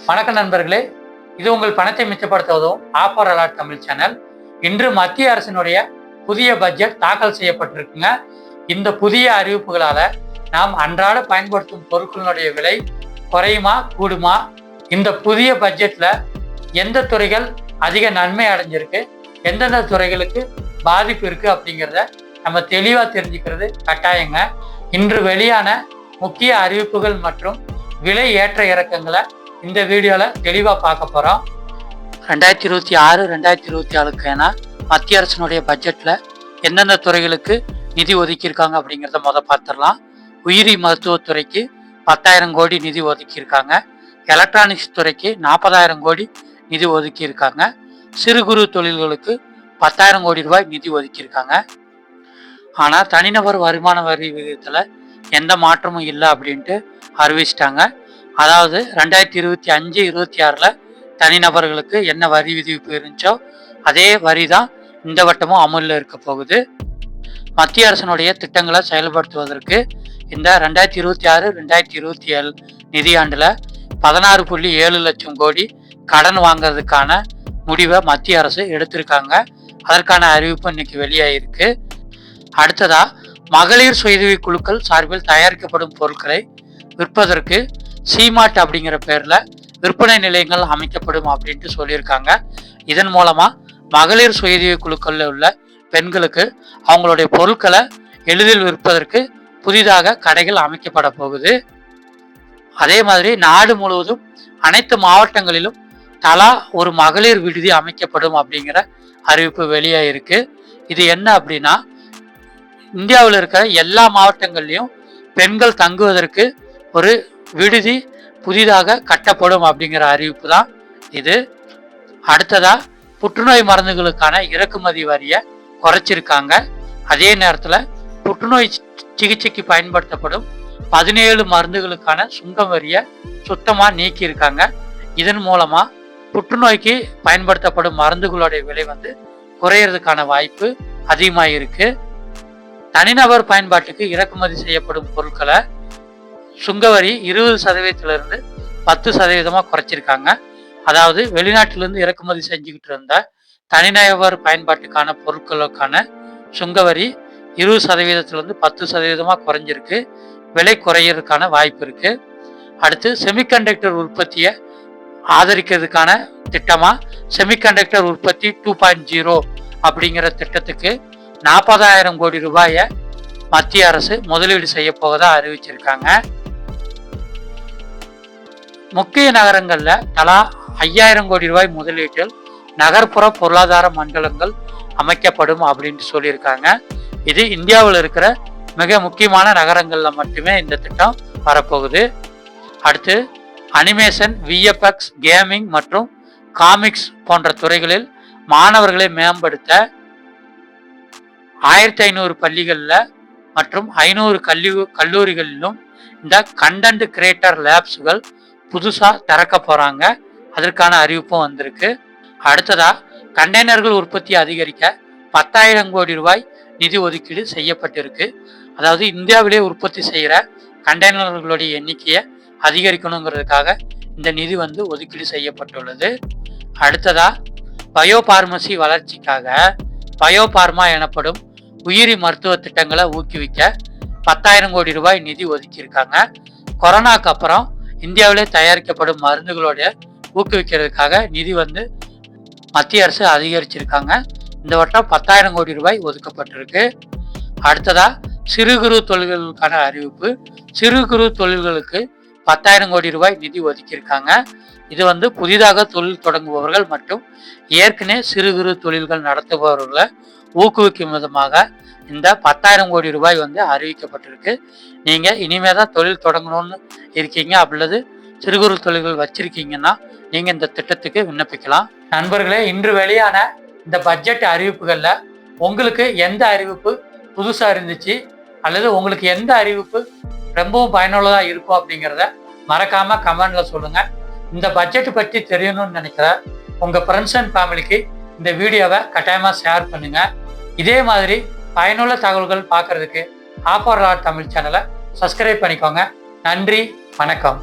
வணக்கம் நண்பர்களே, இது உங்கள் பணத்தை மிச்சப்படுத்த உதவும் ஆஃபர் அலர்ட் தமிழ் சேனல். இன்று மத்திய அரசினுடைய புதிய பட்ஜெட் தாக்கல் செய்யப்பட்டிருக்குங்க. இந்த புதிய அறிவிப்புகளால நாம் அன்றாட பயன்படுத்தும் பொருட்களினுடைய விலை குறையுமா கூடுமா, இந்த புதிய பட்ஜெட்ல எந்த துறைகள் அதிக நன்மை அடைஞ்சிருக்கு, எந்தெந்த துறைகளுக்கு பாதிப்பு இருக்கு அப்படிங்கிறத நம்ம தெளிவா தெரிஞ்சுக்கிறது கட்டாயங்க. இன்று வெளியான முக்கிய அறிவிப்புகள் மற்றும் விலை ஏற்ற இறக்கங்களை இந்த வீடியோவில் தெளிவாக பார்க்க போகிறோம். 2026-2027 மத்திய அரசினுடைய பட்ஜெட்டில் எந்தெந்த துறைகளுக்கு நிதி ஒதுக்கியிருக்காங்க அப்படிங்கிறத பார்த்துடலாம். உயிரி மருத்துவத்துறைக்கு 10,000 கோடி நிதி ஒதுக்கியிருக்காங்க. எலக்ட்ரானிக்ஸ் துறைக்கு 40,000 கோடி நிதி ஒதுக்கியிருக்காங்க. சிறு குறு தொழில்களுக்கு 10,000 கோடி ரூபாய் நிதி ஒதுக்கியிருக்காங்க. ஆனால் தனிநபர் வருமான வரி விகிதத்தில் எந்த மாற்றமும் இல்லை அப்படின்ட்டு அறிவிச்சிட்டாங்க. அதாவது 2025-26 தனிநபர்களுக்கு என்ன வரி விதிப்பு இருந்துச்சோ அதே வரி தான் இந்த வட்டமும் அமலில் இருக்க போகுது. மத்திய அரசினுடைய திட்டங்களை செயல்படுத்துவதற்கு இந்த 2026-2027 நிதியாண்டில் 16.7 லட்சம் கோடி கடன் வாங்கிறதுக்கான முடிவை மத்திய அரசு எடுத்திருக்காங்க. அதற்கான அறிவிப்பு இன்னைக்கு வெளியாயிருக்கு. அடுத்ததா, மகளிர் சுயஉதவி குழுக்கள் சார்பில் தயாரிக்கப்படும் பொருட்களை விற்பதற்கு சிமார்ட் அப்படிங்கிற பேர்ல விற்பனை நிலையங்கள் அமைக்கப்படும் அப்படின்ட்டு சொல்லியிருக்காங்க. இதன் மூலமா மகளிர் சுயஉதவி குழுக்களில் உள்ள பெண்களுக்கு அவங்களுடைய பொருட்களை எளிதில் விற்பதற்கு புதிதாக கடைகள் அமைக்கப்பட போகுது. அதே மாதிரி நாடு முழுவதும் அனைத்து மாவட்டங்களிலும் தலா ஒரு மகளிர் விடுதி அமைக்கப்படும் அப்படிங்கிற அறிவிப்பு வெளியாயிருக்கு. இது என்ன அப்படின்னா, இந்தியாவில் இருக்கிற எல்லா மாவட்டங்கள்லையும் பெண்கள் தங்குவதற்கு ஒரு விடுதி புதிதாக கட்டப்படும் அப்படிங்கிற அறிவிப்பு தான் இது. அடுத்ததா, புற்றுநோய் மருந்துகளுக்கான இறக்குமதி வரியை குறைச்சிருக்காங்க. அதே நேரத்தில் புற்றுநோய் சிகிச்சைக்கு பயன்படுத்தப்படும் 17 மருந்துகளுக்கான சுங்க வரியை சுத்தமாக நீக்கியிருக்காங்க. இதன் மூலமா புற்றுநோய்க்கு பயன்படுத்தப்படும் மருந்துகளுடைய விலை குறையிறதுக்கான வாய்ப்பு அதிகமாக இருக்கு. தனிநபர் பயன்பாட்டுக்கு இறக்குமதி செய்யப்படும் பொருட்களை சுங்கவரி 20% 10% குறைச்சிருக்காங்க. அதாவது வெளிநாட்டிலிருந்து இறக்குமதி செஞ்சுக்கிட்டு இருந்த தனிநபர் பயன்பாட்டுக்கான பொருட்களுக்கான சுங்கவரி 20% 10% குறைஞ்சிருக்கு. விலை குறையிறதுக்கான வாய்ப்பு இருக்கு. அடுத்து, செமிகண்டக்டர் உற்பத்தியை ஆதரிக்கிறதுக்கான திட்டமா செமிகண்டக்டர் உற்பத்தி 2.0 அப்படிங்கிற திட்டத்துக்கு 40,000 கோடி ரூபாயை மத்திய அரசு முதலீடு செய்ய போவதா அறிவிச்சிருக்காங்க. முக்கிய நகரங்கள்ல தலா 5,000 கோடி ரூபாய் முதலீட்டில் நகர்ப்புற பொருளாதார மண்டலங்கள் அமைக்கப்படும் அப்படின்ட்டு சொல்லியிருக்காங்க. இது இந்தியாவில் இருக்கிற மிக முக்கியமான நகரங்கள்ல மட்டுமே இந்த திட்டம் வரப்போகுது. அடுத்து, அனிமேஷன், விஎஃப்எக்ஸ், கேமிங் மற்றும் காமிக்ஸ் போன்ற துறைகளில் மாணவர்களை மேம்படுத்த 1,500 பள்ளிகளில் மற்றும் 500 கல்லூரிகளிலும் இந்த கண்டென்ட் கிரியேட்டர் லேப்ஸ்கள் புதுசாக திறக்க போகிறாங்க. அதற்கான அறிவிப்பும் வந்திருக்கு. அடுத்ததா, கண்டெய்னர்கள் உற்பத்தி அதிகரிக்க 10,000 கோடி ரூபாய் நிதி ஒதுக்கீடு செய்யப்பட்டிருக்கு. அதாவது இந்தியாவிலே உற்பத்தி செய்கிற கண்டெய்னர்களுடைய எண்ணிக்கையை அதிகரிக்கணுங்கிறதுக்காக இந்த நிதி ஒதுக்கீடு செய்யப்பட்டுள்ளது. அடுத்ததா, பயோபார்மசி வளர்ச்சிக்காக பயோபார்மா எனப்படும் உயிரி மருத்துவ திட்டங்களை ஊக்குவிக்க 10,000 கோடி ரூபாய் நிதி ஒதுக்கியிருக்காங்க. கொரோனாக்கு அப்புறம் இந்தியாவிலே தயாரிக்கப்படும் மருந்துகளோட ஊக்குவிக்கிறதுக்காக நிதி மத்திய அரசு அதிகரிச்சிருக்காங்க. இந்த வட்டம் 10,000 கோடி ரூபாய் ஒதுக்கப்பட்டிருக்கு. அடுத்ததா, சிறு குறு தொழில்களுக்கான அறிவிப்பு. சிறு குறு தொழில்களுக்கு 10,000 கோடி ரூபாய் நிதி ஒதுக்கியிருக்காங்க. இது புதிதாக தொழில் தொடங்குபவர்கள் மற்றும் ஏற்கனவே சிறு குறு தொழில்கள் நடத்துபவர்களை ஊக்குவிக்கும் விதமாக இந்த 10,000 கோடி ரூபாய் அறிவிக்கப்பட்டிருக்கு. நீங்கள் இனிமே தான் தொழில் தொடங்கணும்னு இருக்கீங்க அல்லது சிறு குறு தொழில்கள் வச்சிருக்கீங்கன்னா நீங்கள் இந்த திட்டத்துக்கு விண்ணப்பிக்கலாம். நண்பர்களே, இன்று வெளியான இந்த பட்ஜெட் அறிவிப்புகளில் உங்களுக்கு எந்த அறிவிப்பு புதுசாக இருந்துச்சு அல்லது உங்களுக்கு எந்த அறிவிப்பு ரொம்பவும் பயனுள்ளதாக இருக்கும் அப்படிங்கிறத மறக்காம கமெண்ட்ல சொல்லுங்க. இந்த பட்ஜெட் பற்றி தெரியணும்னு நினைக்கிற உங்க ஃப்ரெண்ட்ஸ் அண்ட் ஃபேமிலிக்கு இந்த வீடியோவை கட்டாயமாக ஷேர் பண்ணுங்க. இதே மாதிரி பயனுள்ள தகவல்கள் பார்க்கறதுக்கு ஆஃபர் அலர்ட் தமிழ் சேனலை சப்ஸ்கிரைப் பண்ணிக்கோங்க. நன்றி, வணக்கம்.